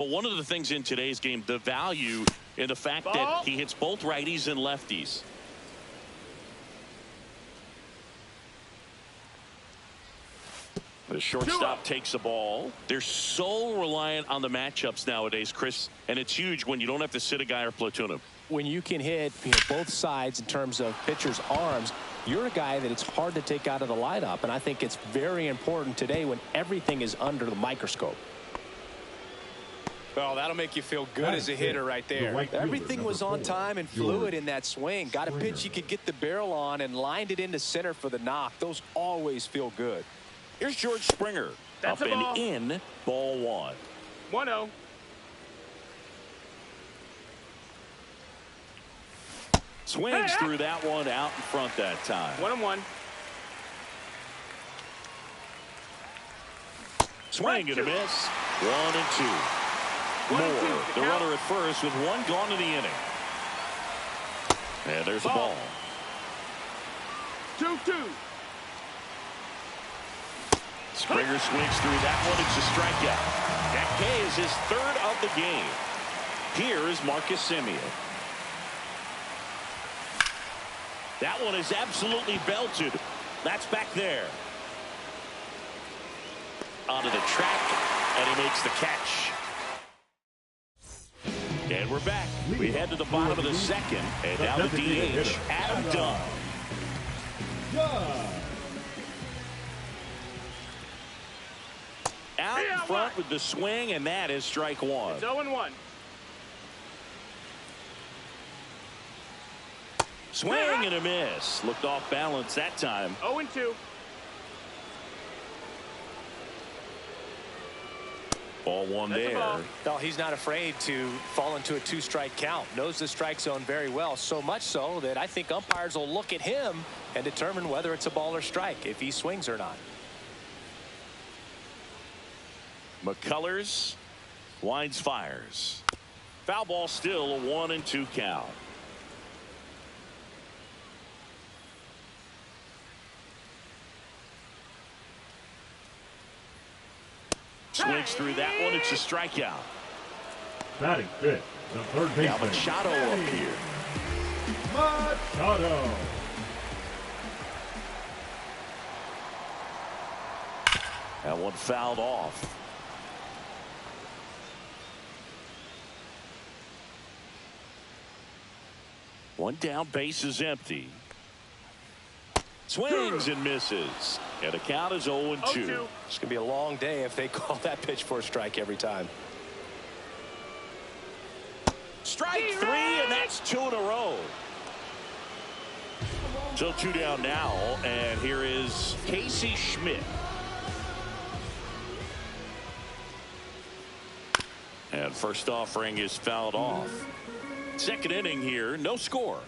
But one of the things in today's game, the value in the fact that he hits both righties and lefties. The shortstop takes the ball. They're so reliant on the matchups nowadays, Chris, and it's huge when you don't have to sit a guy or platoon him. When you can hit both sides in terms of pitchers' arms, you're a guy that it's hard to take out of the lineup, and I think it's very important today when everything is under the microscope. Well, that'll make you feel good as a hitter right there. Everything was on time and fluid in that swing. Got a pitch you could get the barrel on and lined it into center for the knock. Those always feel good. Here's George Springer. That's up a ball. and in, ball one. 1-0. Swings through that one out in front that time. 1-1. Swing and a miss. 1-2. Moore, the runner at first with one gone in the inning. And there's a ball. 2-2. Springer swings through that one. It's a strikeout. That K is his third of the game. Here is Marcus Semien. That one is absolutely belted. That's back there. Onto the track, and he makes the catch. And we're back. We head to the bottom of the second, and now the DH, Adam Dunn. Out in front with the swing, and that is strike one. It's 0-1. Swing and a miss. Looked off balance that time. 0-2. Ball one there. No, he's not afraid to fall into a two-strike count. Knows the strike zone very well, so much so that I think umpires will look at him and determine whether it's a ball or strike, if he swings or not. McCullers winds, fires. Foul ball, still a 1-2 count. Swings through that one. It's a strikeout. Batting fifth, the third baseman. Now Machado up here. Machado. That one fouled off. One down, base is empty. Swings and misses. And the count is 0-2. It's going to be a long day if they call that pitch for a strike every time. Strike three, and that's 2 in a row. So 2 down now, and here is Casey Schmidt. And first offering is fouled off. Second inning here, no score.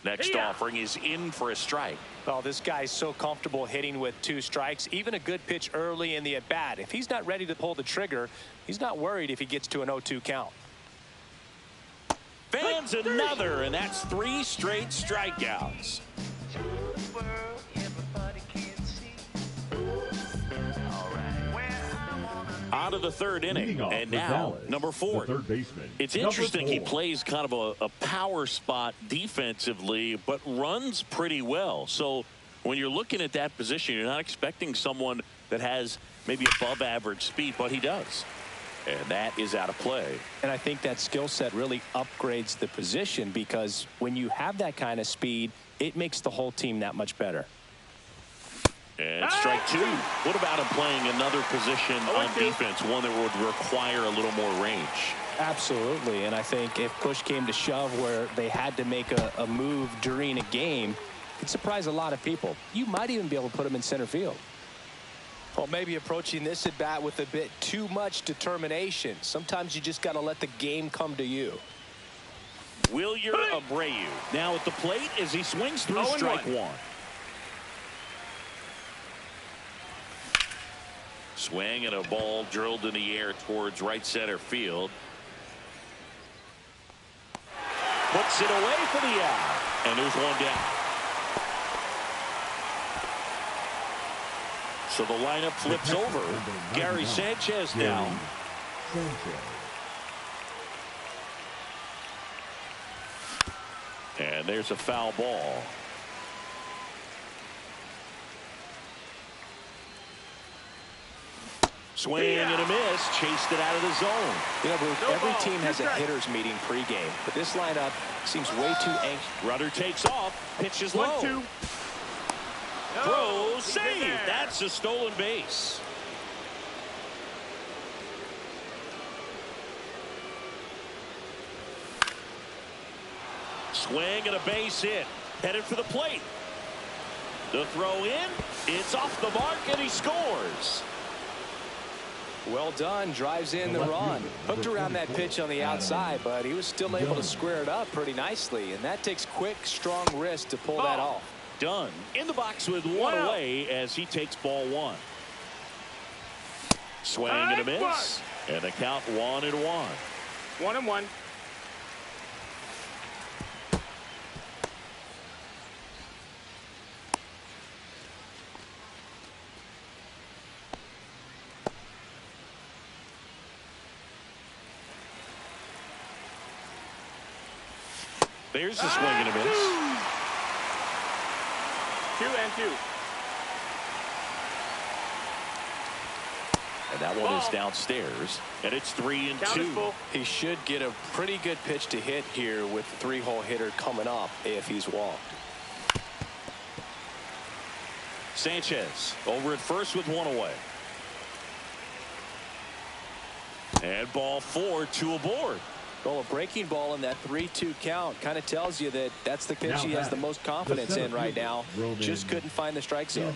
Next offering is in for a strike. Well, this guy's so comfortable hitting with 2 strikes, even a good pitch early in the at-bat. If he's not ready to pull the trigger, he's not worried if he gets to an 0-2 count. Fans another, and that's 3 straight strikeouts. Out of the third inning, and now number 4. Third baseman. It's interesting, he plays kind of a power spot defensively, but runs pretty well. So when you're looking at that position, you're not expecting someone that has maybe above average speed, but he does. And that is out of play. And I think that skill set really upgrades the position, because when you have that kind of speed, it makes the whole team that much better. And strike 2. What about him playing another position on defense, one that would require a little more range? Absolutely. And I think if push came to shove where they had to make a move during a game, it'd surprise a lot of people. You might even be able to put him in center field. Well, maybe approaching this at bat with a bit too much determination. Sometimes you just got to let the game come to you. Wilyer Abreu now at the plate as he swings through strike 1. Swing and a ball drilled in the air towards right center field. Puts it away for the out. And there's one down. So the lineup flips over. Gary Sanchez now. And there's a foul ball. Swing and a miss. Chased it out of the zone. You know, Bruce, every team has a hitter's meeting pregame, but this lineup seems way too anxious. Runner takes off. Pitches low. 1-2. Throw, save. That's a stolen base. Swing and a base hit. Headed for the plate. The throw in. It's off the mark, and he scores. Well done. Drives in the run. Hooked around that pitch on the outside, but he was still able to square it up pretty nicely, and that takes quick, strong wrist to pull that off. Done. In the box with one away as he takes ball one. Swing and a miss. And the count 1-1. 1-1. There's the swing and a miss. 2-2. And that one is downstairs. And it's 3-2. He should get a pretty good pitch to hit here with the three-hole hitter coming up if he's walked. Sanchez over at first with one away. And ball 4, 2 aboard. Well, a breaking ball in that 3-2 count kind of tells you that that's the pitch he has the most confidence in right now. Just couldn't find the strike zone.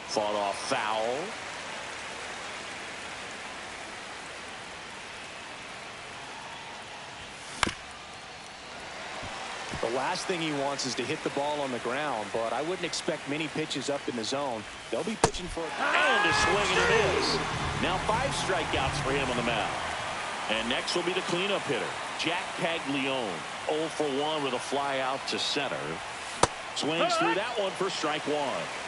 Fought off foul. The last thing he wants is to hit the ball on the ground, but I wouldn't expect many pitches up in the zone. They'll be pitching for it. And a swing and a miss. Now 5 strikeouts for him on the mound. And next will be the cleanup hitter, Jack Caglione. 0 for 1 with a fly out to center. Swings through that one for strike 1.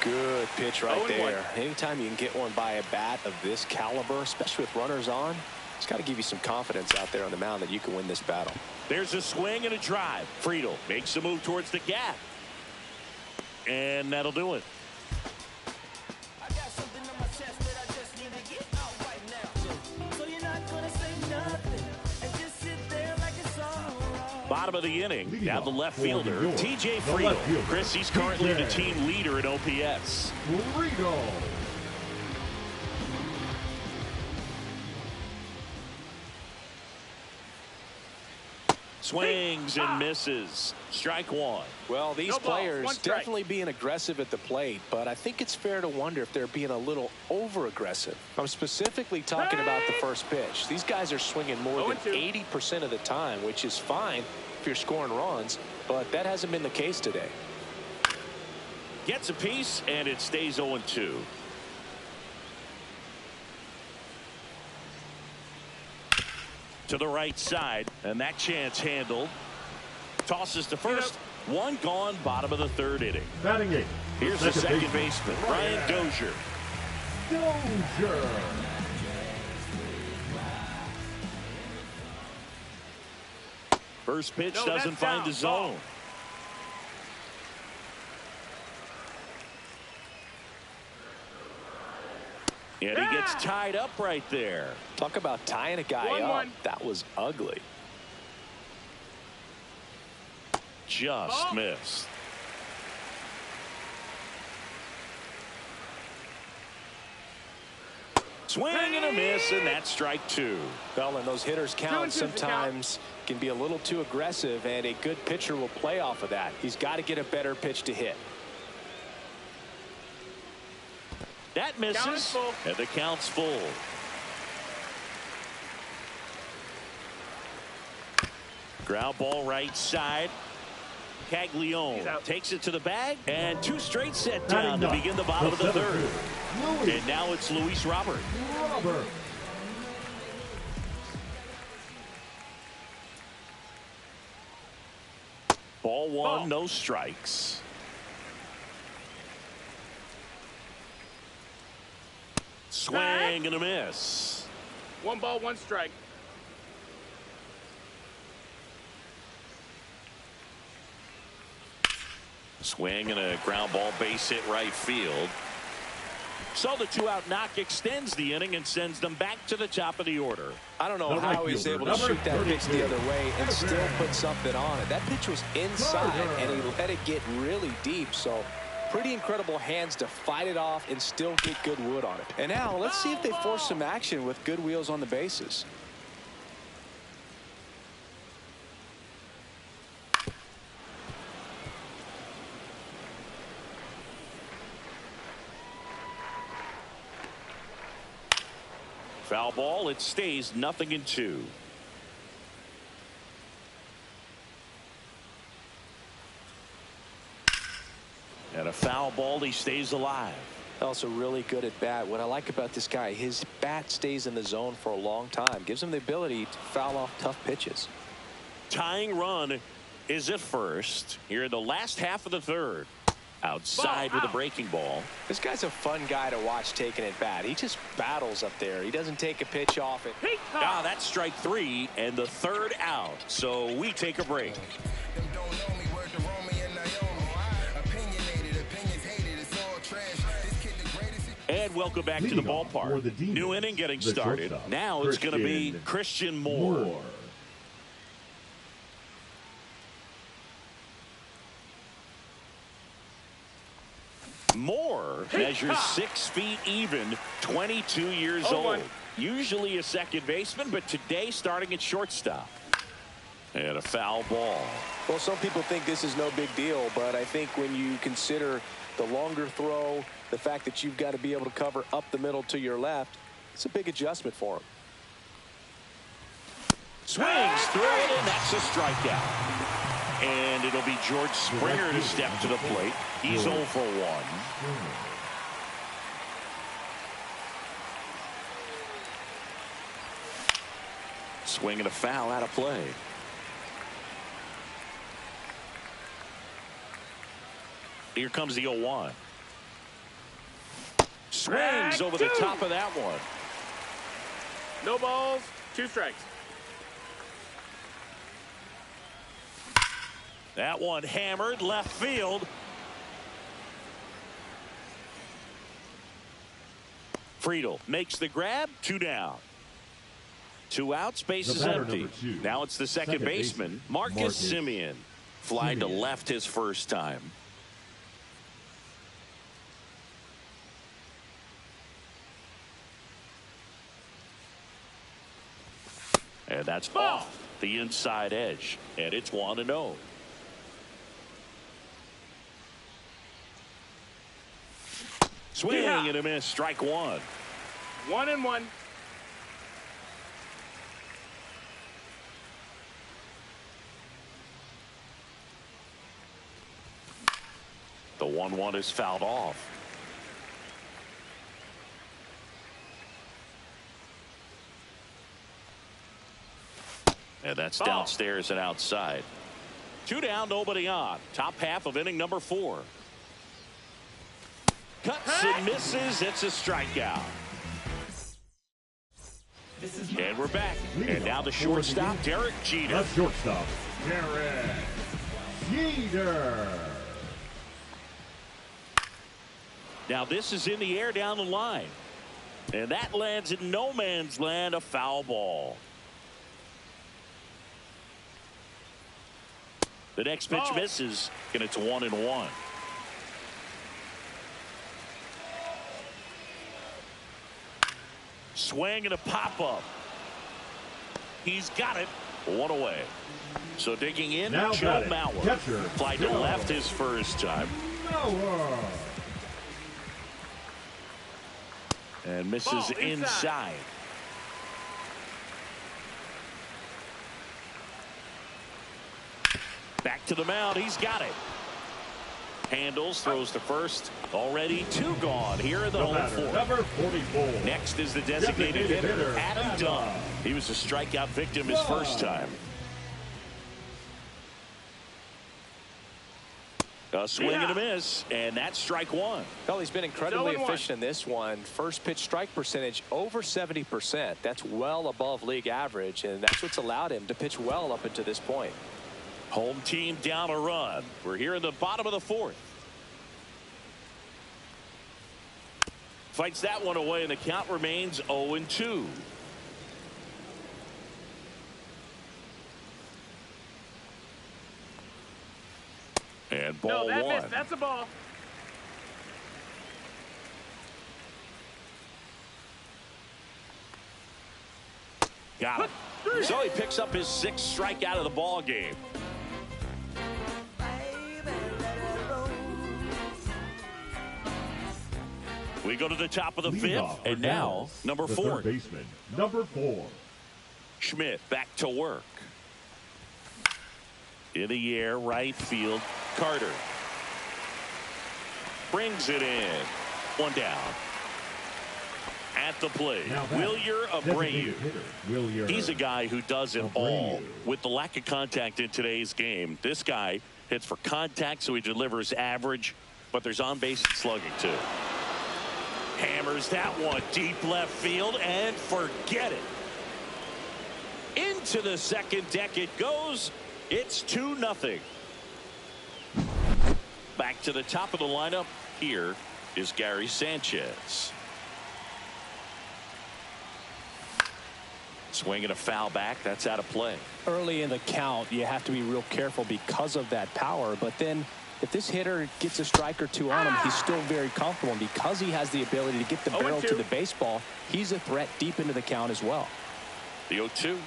Good pitch right there. Anytime you can get one by a bat of this caliber, especially with runners on, it's got to give you some confidence out there on the mound that you can win this battle. There's a swing and a drive. Friedel makes the move towards the gap. And that'll do it. Bottom of the inning. Now the left fielder, T.J. Friedel. Chris, he's currently the team leader in OPS. Friedel. Swings and misses. Strike 1. Well, these players definitely being aggressive at the plate, but I think it's fair to wonder if they're being a little over-aggressive. I'm specifically talking about the first pitch. These guys are swinging more than 80% of the time, which is fine if you're scoring runs, but that hasn't been the case today. Gets a piece, and it stays 0-2. To the right side, and that chance handled. Tosses to first. One gone, bottom of the 3rd inning. Batting 8. Here's the second baseman, Brian Dozier. Dozier. First pitch doesn't find the zone. And he gets tied up right there. Talk about tying a guy up. That was ugly. Just missed. Swing and a miss, and that's strike 2. Well, and those hitters count sometimes can be a little too aggressive, and a good pitcher will play off of that. He's got to get a better pitch to hit. That misses, and the count's full. Ground ball right side. Caglione takes it to the bag, and 2 straight set down to begin the bottom of the 3rd. And now it's Luis Robert. Ball Ball one, no strikes. Swing and a miss. 1 ball, 1 strike. Swing and a ground ball, base hit right field. So the 2-out knock extends the inning and sends them back to the top of the order. I don't know how he's able to shoot that pitch the other way and still put something on it. That pitch was inside and he let it get really deep. So pretty incredible hands to fight it off and still get good wood on it. And now let's see if they force some action with good wheels on the bases. Foul ball. It stays 0-2. And a foul ball. He stays alive. Also really good at bat. What I like about this guy, his bat stays in the zone for a long time. Gives him the ability to foul off tough pitches. Tying run is at first here in the last half of the third. Outside with a breaking ball. This guy's a fun guy to watch taking at bat. He just battles up there. He doesn't take a pitch off it. That's strike 3 and the 3rd out. So we take a break. And welcome back to the ballpark. New inning getting started. Now it's going to be Christian Moore. Moore measures 6 feet even, 22 years old. Usually a second baseman, but today starting at shortstop. And a foul ball. Well, some people think this is no big deal, but I think when you consider the longer throw, the fact that you've got to be able to cover up the middle to your left, it's a big adjustment for him. Swings through it, and that's a strikeout. And it'll be George Springer to step to the plate. He's 0 for 1. Swing and a foul out of play. Here comes the 0-1. Swings over the top of that one. No balls, 2 strikes. That one hammered left field. Friedel makes the grab. 2 down. 2 outs, bases empty. Now it's the second baseman, Marcus Semien. Flying to left his first time. And that's off the inside edge. And it's 1-0. Swing and a miss. Strike 1. 1-1. The 1-1 is fouled off. And that's downstairs and outside. 2 down, nobody on. Top half of inning number 4. Cuts and misses. It's a strikeout. And we're back. And now the shortstop, Derek Jeter. The shortstop, Derek Jeter. Now this is in the air down the line. And that lands in no man's land, a foul ball. The next pitch misses, and it's 1-1. Swing and a pop-up. He's got it. 1 away. So digging in, Joe Mauer. Fly to left his first time. And misses inside. Back to the mound. He's got it. Handles, throws to first. Already 2 gone here in the home 4th. Number 44. Next is the designated hitter, Adam Dunn. He was a strikeout victim his first time. A swing and a miss, and that's strike one. Well, he's been incredibly 0-1. efficient in this one. First pitch strike percentage over 70%. That's well above league average, and that's what's allowed him to pitch well up until this point. Home team down a run. We're here in the bottom of the fourth. Fights that one away, and the count remains 0-2. And ball No, that one. missed. That's a ball. Got him. So he picks up his 6th strikeout of the ball game. We go to the top of the fifth, and now number 4. Third baseman, number 4. Schmidt back to work. In the air, right field. Carter brings it in. One down. At the plate, Wilyer Abreu. He's a guy who does it all. With the lack of contact in today's game, this guy hits for contact, so he delivers average, but there's on-base slugging too. Hammers that one deep left field, and forget it. Into the second deck it goes. It's 2-0. Back to the top of the lineup. Here is Gary Sanchez. Swinging a foul back. That's out of play. Early in the count, you have to be real careful because of that power. But then if this hitter gets a strike or two on him, he's still very comfortable. And because he has the ability to get the barrel to the baseball, he's a threat deep into the count as well. The 0-2.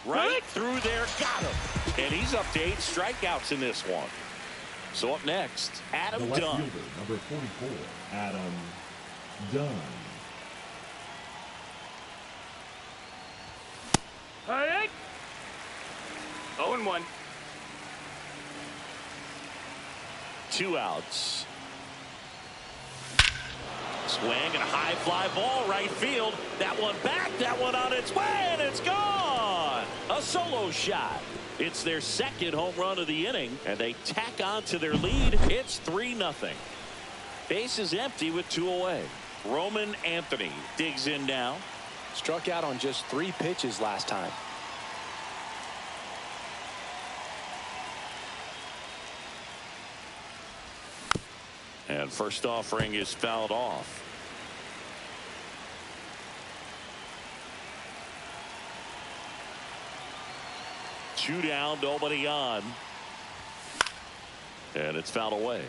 Right through there. Got him. And he's up to 8 strikeouts in this one. So up next, Adam The Dunn. left fielder, number 44, Adam Dunn. All right. 0-1. 2 outs. Swing and a high fly ball right field. That one back. That one on its way, and it's gone. A solo shot. It's their 2nd home run of the inning, and they tack on to their lead. It's 3-0. Base is empty with 2 away. Roman Anthony digs in now. Struck out on just 3 pitches last time. And first offering is fouled off. Two down, nobody on. And it's fouled away.